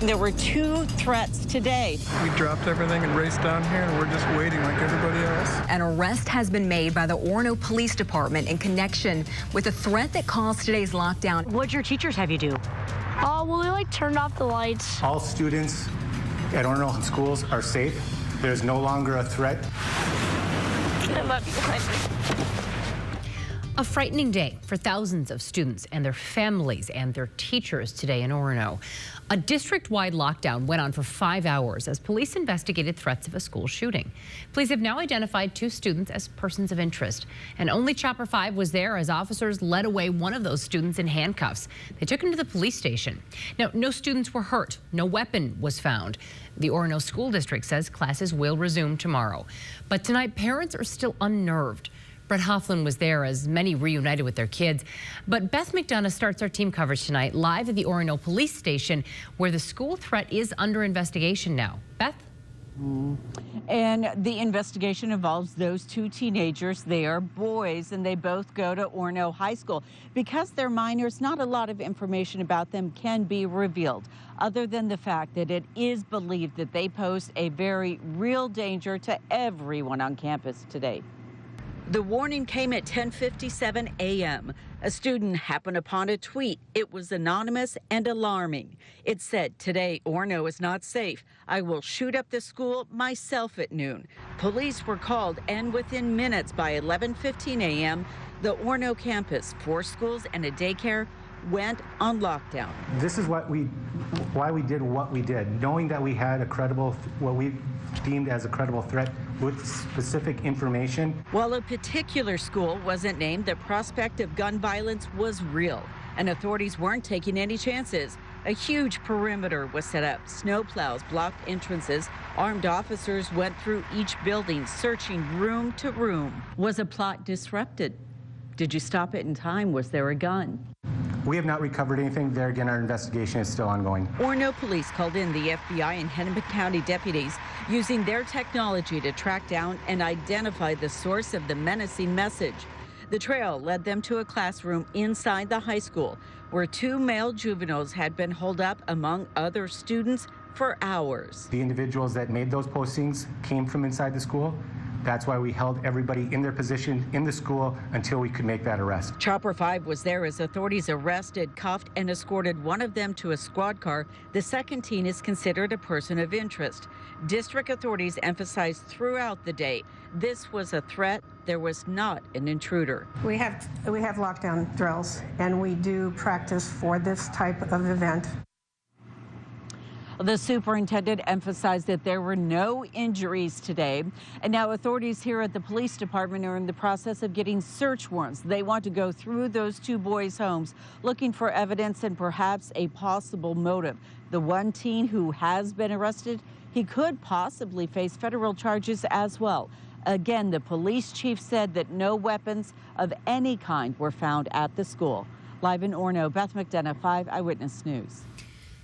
There were 2 threats today. We dropped everything and raced down here, and we're just waiting like everybody else. An arrest has been made by the Orono Police Department in connection with a threat that caused today's lockdown. What'd your teachers have you do? Well, they turned off the lights. All students at Orono schools are safe. There's no longer a threat. I love you, Henry. A frightening day for thousands of students and their families and their teachers today in Orono. A district-wide lockdown went on for 5 hours as police investigated threats of a school shooting. Police have now identified 2 students as persons of interest, and only Chopper 5 was there as officers led away one of those students in handcuffs. They took him to the police station. Now, no students were hurt. No weapon was found. The Orono School District says classes will resume tomorrow. But tonight, parents are still unnerved. Brett Hofflin was there as many reunited with their kids. But Beth McDonough starts our team coverage tonight live at the Orono Police Station, where the school threat is under investigation now. Beth? And the investigation involves those 2 teenagers. They are boys, and they both go to Orono High School. Because they're minors, not a lot of information about them can be revealed, other than the fact that it is believed that they pose a very real danger to everyone on campus today. The warning came at 10:57 a.m. A student happened upon a tweet. It was anonymous and alarming. It said, "Today, Orono is not safe. I will shoot up the school myself at noon." Police were called, and within minutes, by 11:15 a.m., the Orono campus, 4 schools and a daycare, went on lockdown. This is why we did what we did, knowing that we had what we deemed as a credible threat with specific information. While a particular school wasn't named, the prospect of gun violence was real, and authorities weren't taking any chances. A huge perimeter was set up. Snowplows blocked entrances. Armed officers went through each building, searching room to room. Was a plot disrupted? Did you stop it in time? Was there a gun? We have not recovered anything. There again, our investigation is still ongoing. Orono police called in the FBI and Hennepin County deputies using their technology to track down and identify the source of the menacing message. The trail led them to a classroom inside the high school where 2 male juveniles had been holed up among other students for hours. The individuals that made those postings came from inside the school. That's why we held everybody in their position in the school until we could make that arrest. Chopper 5 was there as authorities arrested, cuffed, and escorted one of them to a squad car. The second teen is considered a person of interest. District authorities emphasized throughout the day this was a threat. There was not an intruder. We have lockdown drills, and we do practice for this type of event. The superintendent emphasized that there were no injuries today. And now authorities here at the police department are in the process of getting search warrants. They want to go through those 2 boys' homes, looking for evidence and perhaps a possible motive. The one teen who has been arrested, he could possibly face federal charges as well. Again, the police chief said that no weapons of any kind were found at the school. Live in Orono, Beth McDonough, 5 Eyewitness News.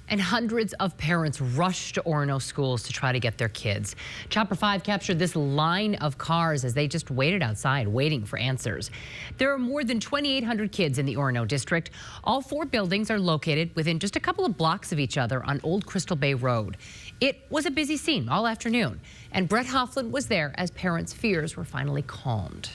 And hundreds of parents rushed to Orono schools to try to get their kids. Chopper 5 captured this line of cars as they just waited outside, waiting for answers. There are more than 2,800 kids in the Orono district. All 4 buildings are located within just a couple of blocks of each other on Old Crystal Bay Road. It was a busy scene all afternoon, and Brett Hofflin was there as parents' fears were finally calmed.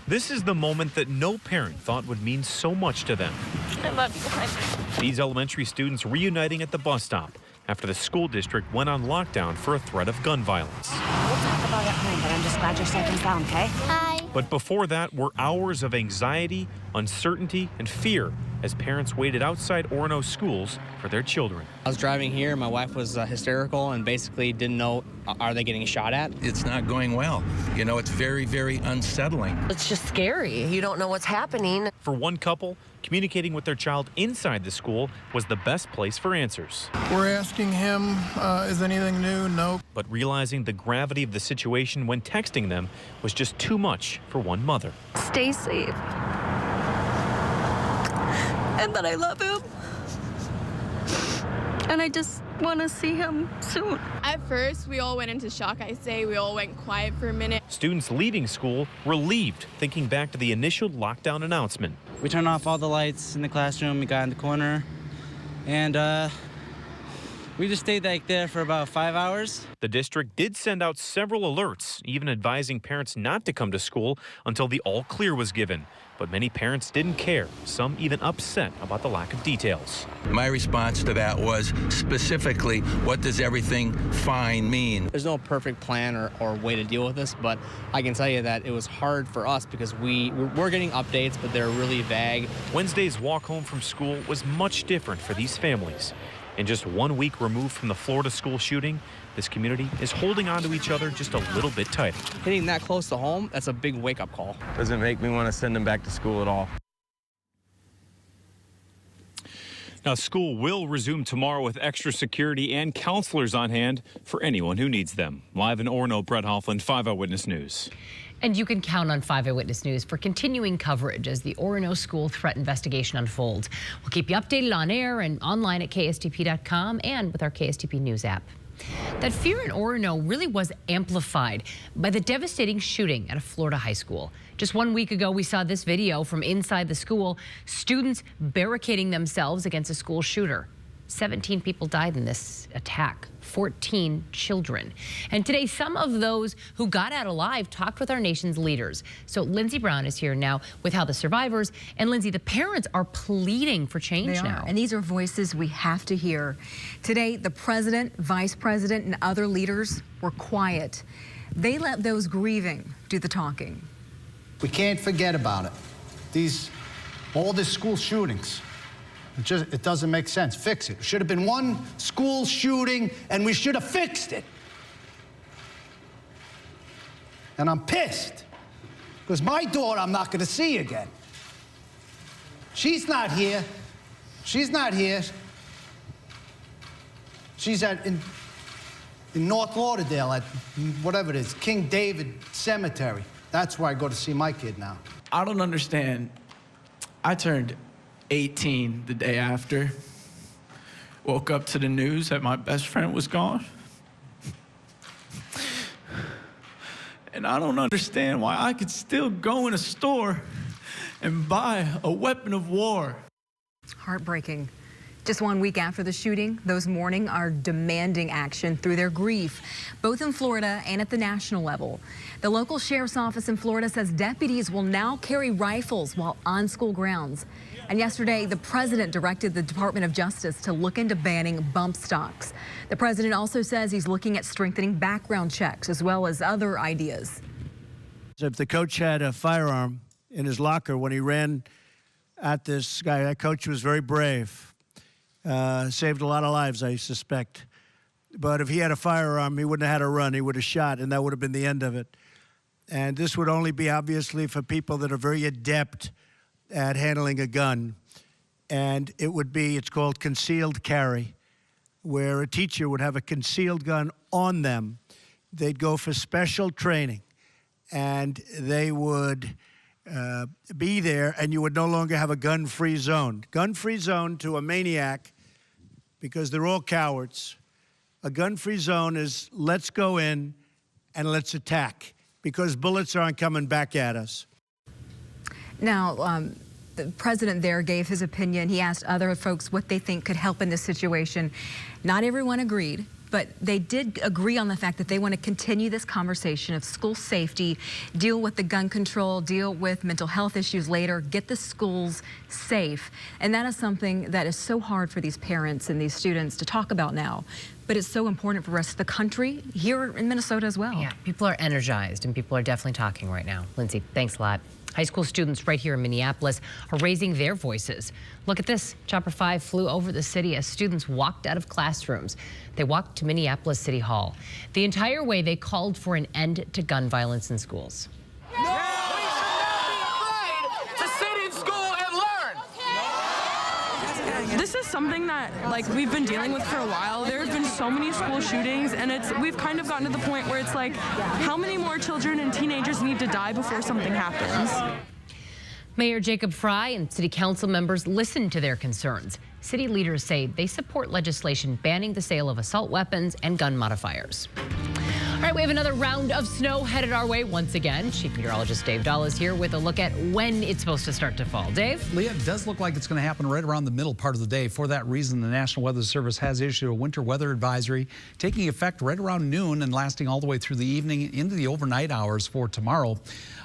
This is the moment that no parent thought would mean so much to them. I love you, Henry. These elementary students reuniting at the bus stop after the school district went on lockdown for a threat of gun violence. We'll talk about it at home, but I'm just glad you're safe and sound, okay? Hi. But before that were hours of anxiety, uncertainty, and fear as parents waited outside Orono schools for their children. I was driving here, my wife was hysterical and basically didn't know, are they getting shot at? It's not going well. You know, it's very, very unsettling. It's just scary. You don't know what's happening. For one couple, communicating with their child inside the school was the best place for answers. We're asking him, is anything new? No. But realizing the gravity of the situation when texting them was just too much for one mother. Stay safe. And that I love him. And I just want to see him soon. At first, we all went into shock, I say. We all went quiet for a minute. Students leaving school relieved, thinking back to the initial lockdown announcement. We turned off all the lights in the classroom, we got in the corner, and We just stayed like there for about 5 hours. The district did send out several alerts, even advising parents not to come to school until the all clear was given. But many parents didn't care, some even upset about the lack of details. My response to that was specifically, what does everything fine mean? There's no perfect plan or way to deal with this, but I can tell you that it was hard for us because we're getting updates, but they're really vague. Wednesday's walk home from school was much different for these families. And just 1 week removed from the Florida school shooting, this community is holding on to each other just a little bit tighter. Hitting that close to home, that's a big wake-up call. Doesn't make me want to send them back to school at all. Now, school will resume tomorrow with extra security and counselors on hand for anyone who needs them. Live in Orono, Brett Hoffland, 5 Eyewitness News. And you can count on 5 Eyewitness News for continuing coverage as the Orono school threat investigation unfolds. We'll keep you updated on air and online at KSTP.com and with our KSTP News app. That fear in Orono really was amplified by the devastating shooting at a Florida high school. Just 1 week ago, we saw this video from inside the school, students barricading themselves against a school shooter. 17 people died in this attack, 14 children. And today, some of those who got out alive talked with our nation's leaders. So Lindsey Brown is here now with how the survivors, and Lindsey, the parents are pleading for change now. And these are voices we have to hear. Today, the president, vice president, and other leaders were quiet. They let those grieving do the talking. We can't forget about it. All these school shootings. It doesn't make sense. Fix it. It should have been one school shooting, and we should have fixed it. And I'm pissed, because my daughter I'm not going to see again. She's not here. She's not here. She's in North Lauderdale at whatever it is, King David Cemetery. That's where I go to see my kid now. I don't understand. I turned 18 the day after. Woke up to the news that my best friend was gone. And I don't understand why I could still go in a store and buy a weapon of war. Heartbreaking. Just 1 week after the shooting, those mourning are demanding action through their grief, both in Florida and at the national level. The local sheriff's office in Florida says deputies will now carry rifles while on school grounds. And yesterday, the president directed the Department of Justice to look into banning bump stocks. The president also says he's looking at strengthening background checks as well as other ideas. If the coach had a firearm in his locker when he ran at this guy, that coach was very brave. Saved a lot of lives, I suspect. But if he had a firearm, he wouldn't have had a run. He would have shot, and that would have been the end of it. And this would only be, obviously, for people that are very adept at handling a gun. And it would be, it's called concealed carry, where a teacher would have a concealed gun on them. They'd go for special training, and they would be there, and you would no longer have a gun-free zone. Gun-free zone to a maniac, because they're all cowards. A gun-free zone is let's go in and let's attack, because bullets aren't coming back at us. Now, the president there gave his opinion. He asked other folks what they think could help in this situation. Not everyone agreed, but they did agree on the fact that they want to continue this conversation of school safety, deal with the gun control, deal with mental health issues later, get the schools safe. And that is something that is so hard for these parents and these students to talk about now. But it's so important for the rest of the country, here in Minnesota as well. Yeah, people are energized and people are definitely talking right now. Lindsey, thanks a lot. High school students right here in Minneapolis are raising their voices. Look at this. Chopper 5 flew over the city as students walked out of classrooms. They walked to Minneapolis City Hall. The entire way, they called for an end to gun violence in schools. No! We should not be afraid to sit in school and learn! This is something that we've been dealing with for a while. There have been so many school shootings, and we've kind of gotten to the point where it's like, how many more children and teenagers need to die before something happens? Mayor Jacob Fry and city council members listened to their concerns. City leaders say they support legislation banning the sale of assault weapons and gun modifiers. All right, we have another round of snow headed our way once again. Chief Meteorologist Dave Dahl is here with a look at when it's supposed to start to fall. Dave? Leah, it does look like it's going to happen right around the middle part of the day. For that reason, the National Weather Service has issued a winter weather advisory taking effect right around noon and lasting all the way through the evening into the overnight hours for tomorrow.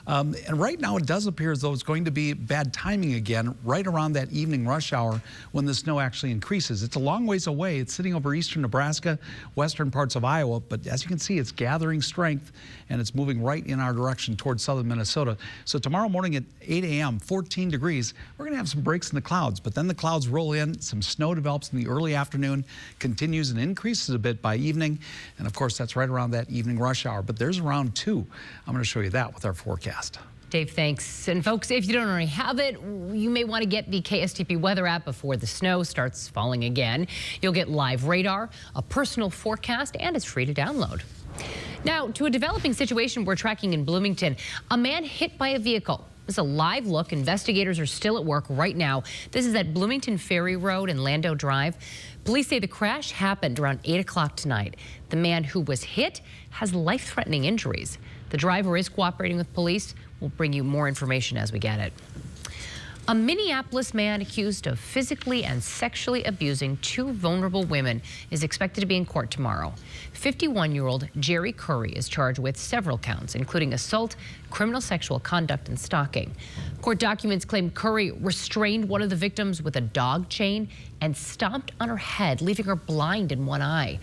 And right now it does appear as though it's going to be bad timing again right around that evening rush hour when the snow actually increases. It's a long ways away. It's sitting over eastern Nebraska, western parts of Iowa, but as you can see, it's gathering strength and it's moving right in our direction towards southern Minnesota. So tomorrow morning at 8 a.m., 14 degrees, we're going to have some breaks in the clouds, but then the clouds roll in, some snow develops in the early afternoon, continues and increases a bit by evening, and of course that's right around that evening rush hour. But there's round 2. I'm going to show you that with our forecast. Dave, thanks. And folks, if you don't already have it, you may want to get the KSTP weather app before the snow starts falling again. You'll get live radar, a personal forecast, and it's free to download. Now, to a developing situation we're tracking in Bloomington. A man hit by a vehicle. This is a live look. Investigators are still at work right now. This is at Bloomington Ferry Road and Lando Drive. Police say the crash happened around 8 o'clock tonight. The man who was hit has life-threatening injuries. The driver is cooperating with police. We'll bring you more information as we get it. A Minneapolis man accused of physically and sexually abusing 2 vulnerable women is expected to be in court tomorrow. 51-year-old Jerry Curry is charged with several counts, including assault, criminal sexual conduct, and stalking. Court documents claim Curry restrained one of the victims with a dog chain and stomped on her head, leaving her blind in one eye.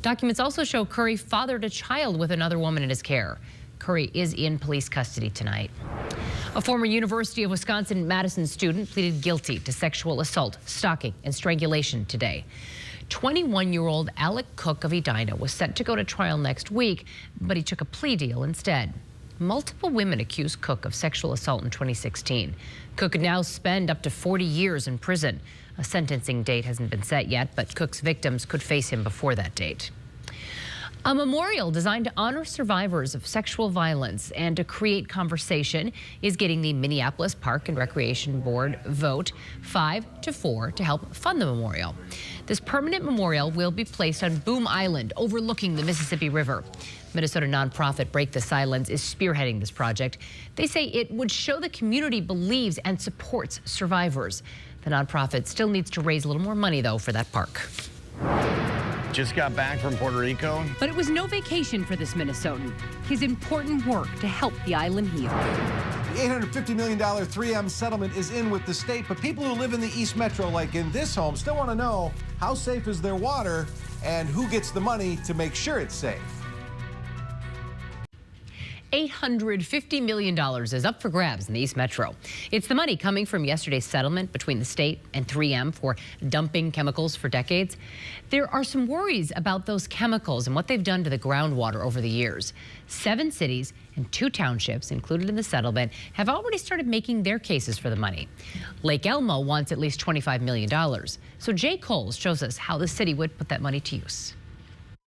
Documents also show Curry fathered a child with another woman in his care. Curry is in police custody tonight. A former University of Wisconsin-Madison student pleaded guilty to sexual assault, stalking, and strangulation today. 21-year-old Alec Cook of Edina was set to go to trial next week, but he took a plea deal instead. Multiple women accused Cook of sexual assault in 2016. Cook could now spend up to 40 years in prison. A sentencing date hasn't been set yet, but Cook's victims could face him before that date. A memorial designed to honor survivors of sexual violence and to create conversation is getting the Minneapolis Park and Recreation Board vote 5-4 to help fund the memorial. This permanent memorial will be placed on Boom Island overlooking the Mississippi River. Minnesota nonprofit Break the Silence is spearheading this project. They say it would show the community believes and supports survivors. The nonprofit still needs to raise a little more money, though, for that park. Just got back from Puerto Rico. But it was no vacation for this Minnesotan. His important work to help the island heal. The $850 million 3M settlement is in with the state, but people who live in the East Metro, like in this home, still want to know how safe is their water and who gets the money to make sure it's safe. $850 million is up for grabs in the East Metro. It's the money coming from yesterday's settlement between the state and 3M for dumping chemicals for decades. There are some worries about those chemicals and what they've done to the groundwater over the years. 7 cities and 2 townships included in the settlement have already started making their cases for the money. Lake Elmo wants at least $25 million. So Jay Coles shows us how the city would put that money to use.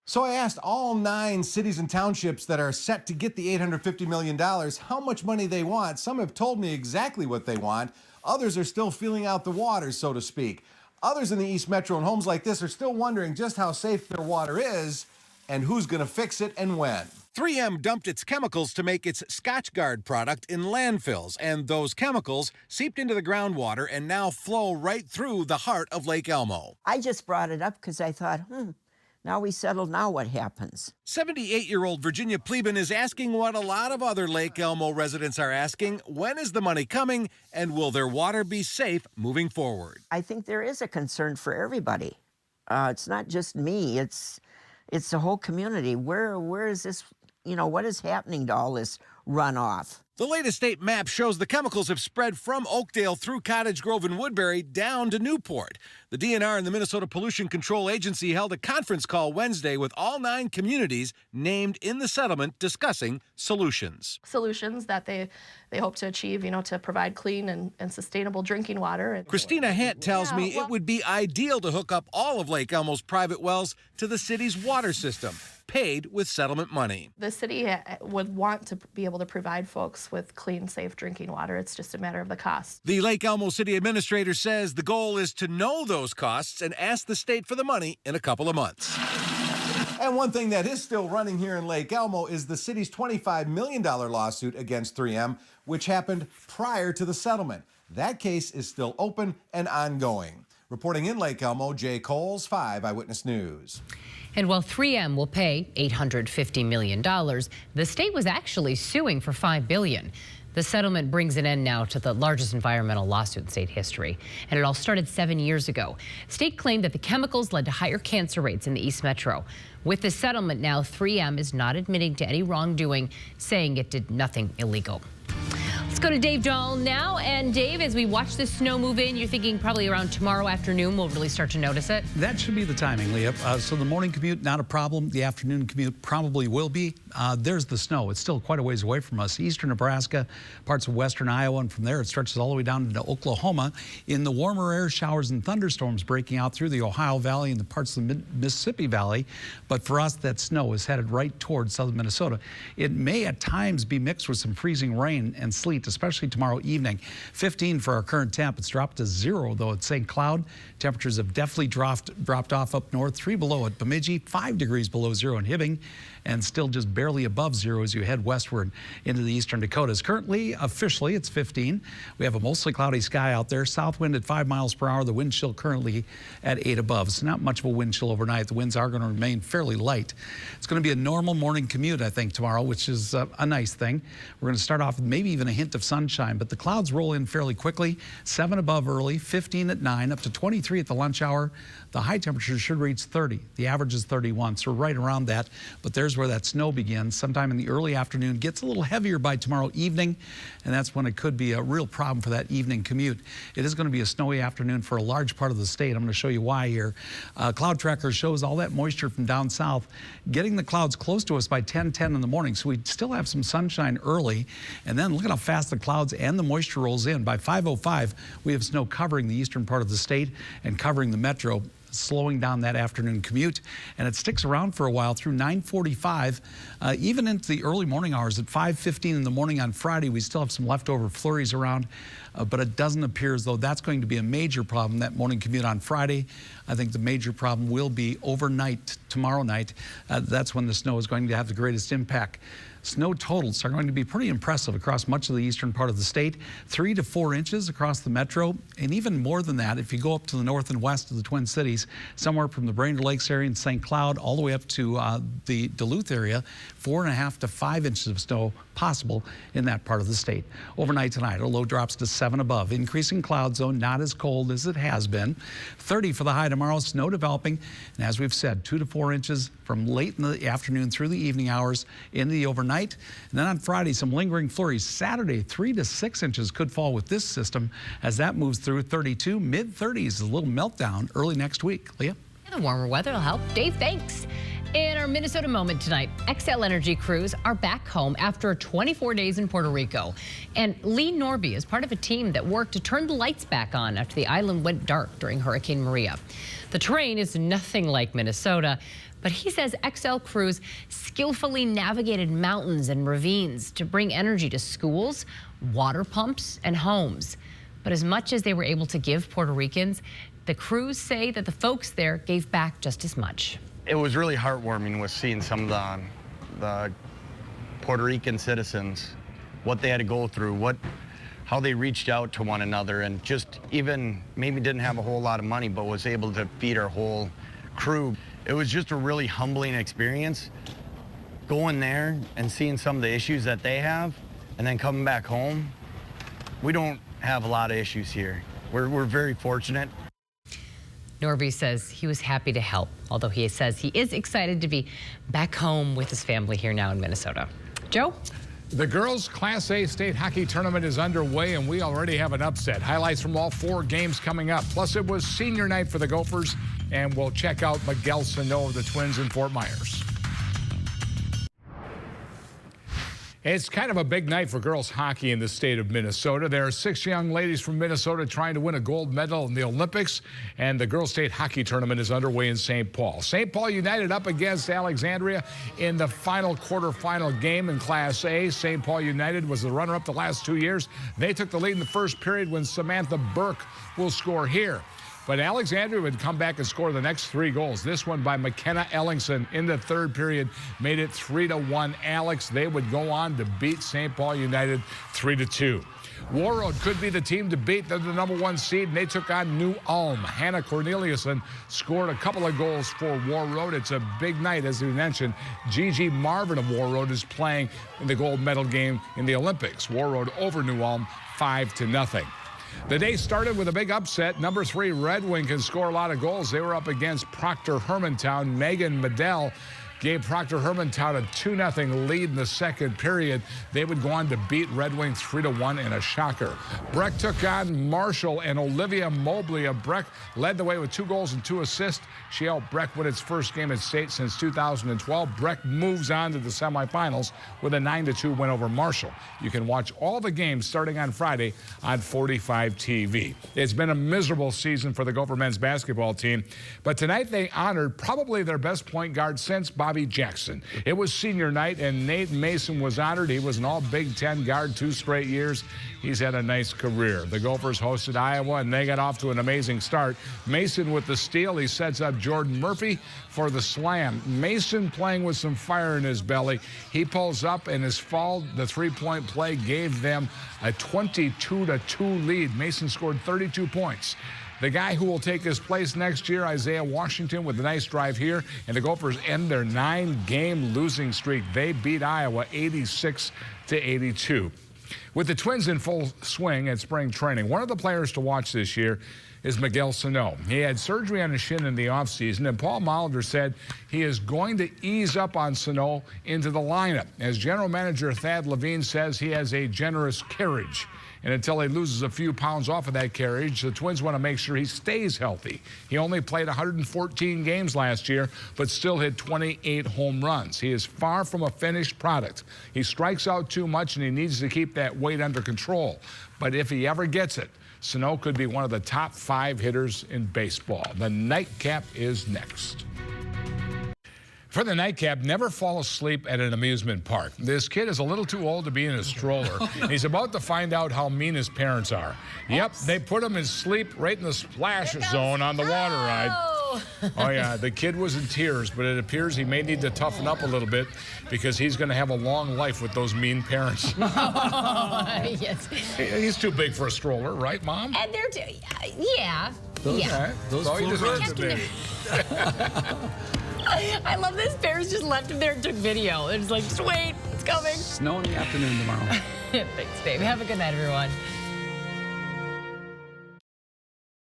So I asked all 9 cities and townships that are set to get the $850 million how much money they want. Some have told me exactly what they want. Others are still feeling out the waters, so to speak. Others in the East Metro and homes like this are still wondering just how safe their water is and who's going to fix it and when. 3M dumped its chemicals to make its Scotchgard product in landfills, and those chemicals seeped into the groundwater and now flow right through the heart of Lake Elmo. I just brought it up because I thought, now we settled, now what happens? 78-year-old Virginia Pleben is asking what a lot of other Lake Elmo residents are asking. When is the money coming, and will their water be safe moving forward? I think there is a concern for everybody. It's not just me, it's the whole community. Where is this, what is happening to all this runoff? The latest state map shows the chemicals have spread from Oakdale through Cottage Grove and Woodbury down to Newport. The DNR and the Minnesota Pollution Control Agency held a conference call Wednesday with all 9 communities named in the settlement discussing solutions. Solutions that they hope to achieve, to provide clean and sustainable drinking water. Christina Hant tells me it would be ideal to hook up all of Lake Elmo's private wells to the city's water system, paid with settlement money. The city would want to be able to provide folks with clean, safe drinking water. It's just a matter of the cost. The Lake Elmo City Administrator says the goal is to know those costs and ask the state for the money in a couple of months. And And one thing that is still running here in Lake Elmo is the city's $25 million lawsuit against 3M, which happened prior to the settlement. That case is still open and ongoing. Reporting in Lake Elmo, Jay Coles, 5 Eyewitness News. And while 3M will pay $850 million, the state was actually suing for $5 billion. The settlement brings an end now to the largest environmental lawsuit in state history. And it all started 7 years ago. State claimed that the chemicals led to higher cancer rates in the East Metro. With the settlement now, 3M is not admitting to any wrongdoing, saying it did nothing illegal. Let's go to Dave Dahl now. And Dave, as we watch the snow move in, you're thinking probably around tomorrow afternoon we'll really start to notice it? That should be the timing, Leah. So the morning commute, not a problem. The afternoon commute probably will be. There's the snow. It's still quite a ways away from us. Eastern Nebraska, parts of western Iowa, and from there it stretches all the way down into Oklahoma. In the warmer air, showers and thunderstorms breaking out through the Ohio Valley and the parts of the Mississippi Valley. But for us, that snow is headed right towards southern Minnesota. It may at times be mixed with some freezing rain and sleet, especially tomorrow evening. 15 for our current temp. It's dropped to 0, though, at St. Cloud. Temperatures have definitely dropped off up north. 3 below at Bemidji, 5 degrees below 0 in Hibbing, and still just barely above 0 as you head westward into the eastern Dakotas. Currently, officially, it's 15. We have a mostly cloudy sky out there. South wind at 5 miles per hour. The wind chill currently at 8 above. It's not much of a wind chill overnight. The winds are going to remain fairly light. It's going to be a normal morning commute, I think, tomorrow, which is a nice thing. We're going to start off with maybe even a hint of sunshine, but the clouds roll in fairly quickly. 7 above early, 15 at 9, up to 23 at the lunch hour. The high temperature should reach 30. The average is 31, so we're right around that. But there's where that snow begins. Sometime in the early afternoon, gets a little heavier by tomorrow evening, and that's when it could be a real problem for that evening commute. It is going to be a snowy afternoon for a large part of the state. I'm going to show you why here. Cloud Tracker shows all that moisture from down south getting the clouds close to us by 10:10 in the morning. So we still have some sunshine early, and then look at how fast the clouds and the moisture rolls in. By 5:05, we have snow covering the eastern part of the state and covering the metro, slowing down that afternoon commute, and it sticks around for a while through 9:45, even into the early morning hours. At 5:15 in the morning on Friday, we still have some leftover flurries around, but it doesn't appear as though that's going to be a major problem, that morning commute on Friday. I think the major problem will be overnight, tomorrow night. That's when the snow is going to have the greatest impact. Snow totals are going to be pretty impressive across much of the eastern part of the state. 3 to 4 inches across the metro, and even more than that if you go up to the north and west of the Twin Cities, somewhere from the Brainerd Lakes area and St. Cloud all the way up to the Duluth area, 4.5 to 5 inches of snow possible in that part of the state. Overnight tonight, a low drops to 7 above. Increasing cloud zone, not as cold as it has been. 30 for the high tomorrow, snow developing, and as we've said, 2 to 4 inches from late in the afternoon through the evening hours into the overnight. And then on Friday, some lingering flurries. Saturday, 3 to 6 inches could fall with this system as that moves through. 32, mid-30s, a little meltdown early next week. Leah? And the warmer weather will help. Dave, thanks. In our Minnesota moment tonight, XL Energy crews are back home after 24 days in Puerto Rico. And Lee Norby is part of a team that worked to turn the lights back on after the island went dark during Hurricane Maria. The terrain is nothing like Minnesota, but he says XL crews skillfully navigated mountains and ravines to bring energy to schools, water pumps, and homes. But as much as they were able to give Puerto Ricans, the crews say that the folks there gave back just as much. It was really heartwarming with seeing some of the Puerto Rican citizens, what they had to go through, how they reached out to one another, and just even maybe didn't have a whole lot of money, but was able to feed our whole crew. It was just a really humbling experience going there and seeing some of the issues that they have, and then coming back home. We don't have a lot of issues here. We're very fortunate. Norby says he was happy to help, although he says he is excited to be back home with his family here now in Minnesota. Joe? The girls' Class A state hockey tournament is underway, and we already have an upset. Highlights from all 4 games coming up. Plus, it was senior night for the Gophers, and we'll check out Miguel Sano of the Twins in Fort Myers. It's kind of a big night for girls hockey in the state of Minnesota. There are 6 young ladies from Minnesota trying to win a gold medal in the Olympics, and the girls' state hockey tournament is underway in St. Paul. St. Paul United up against Alexandria in the final quarterfinal game in Class A. St. Paul United was the runner-up the last 2 years. They took the lead in the first period when Samantha Burke will score here. But Alexandria would come back and score the next 3 goals. This one by McKenna Ellingson in the third period made it 3-1 Alex. They would go on to beat St. Paul United 3-2. Warroad could be the team to beat. They're the #1 seed, and they took on New Ulm. Hannah Corneliuson scored a couple of goals for Warroad. It's a big night, as we mentioned. Gigi Marvin of Warroad is playing in the gold medal game in the Olympics. Warroad over New Ulm 5-0. The day started with a big upset. #3 Red Wing can score a lot of goals. They were up against Proctor Hermantown. Megan Medell gave Proctor Hermantown a 2-0 lead in the second period. They would go on to beat Red Wing 3-1 in a shocker. Breck took on Marshall, and Olivia Mobley of Breck led the way with 2 goals and 2 assists. She helped Breck win its first game at state since 2012. Breck moves on to the semifinals with a 9-2 win over Marshall. You can watch all the games starting on Friday on 45 TV. It's been a miserable season for the Gopher men's basketball team, but tonight they honored probably their best point guard since Bobby Jackson. It was senior night, and Nate Mason was honored. He was an all Big Ten guard 2 straight years. He's had a nice career. The Gophers hosted Iowa, and they got off to an amazing start. Mason with the steal. He sets up Jordan Murphy for the slam. Mason playing with some fire in his belly. He pulls up, and his fall, the 3-point play, gave them a 22-2 lead. Mason scored 32 points. The guy who will take his place next year, Isaiah Washington, with a nice drive here, and the Gophers end their 9-game losing streak. They beat Iowa 86-82. With the Twins in full swing at spring training, one of the players to watch this year is Miguel Sano. He had surgery on his shin in the offseason, and Paul Molitor said he is going to ease up on Sano into the lineup. As general manager Thad Levine says, he has a generous carriage. And until he loses a few pounds off of that carriage, the Twins want to make sure he stays healthy. He only played 114 games last year, but still hit 28 home runs. He is far from a finished product. He strikes out too much, and he needs to keep that weight under control. But if he ever gets it, Sano could be one of the top 5 hitters in baseball. The nightcap is next. For the nightcap, never fall asleep at an amusement park. This kid is a little too old to be in a stroller. He's about to find out how mean his parents are. Yep, they put him in sleep right in the splash zone on the water ride. Oh, yeah, the kid was in tears, but it appears he may need to toughen up a little bit because he's going to have a long life with those mean parents. Yes. He's too big for a stroller, right, Mom? And they're too, yeah. Those all you deserve to be. I love this. Parents just left him there and took video. It's like, just wait, it's coming. Snow in the afternoon tomorrow. Thanks, babe. Have a good night, everyone.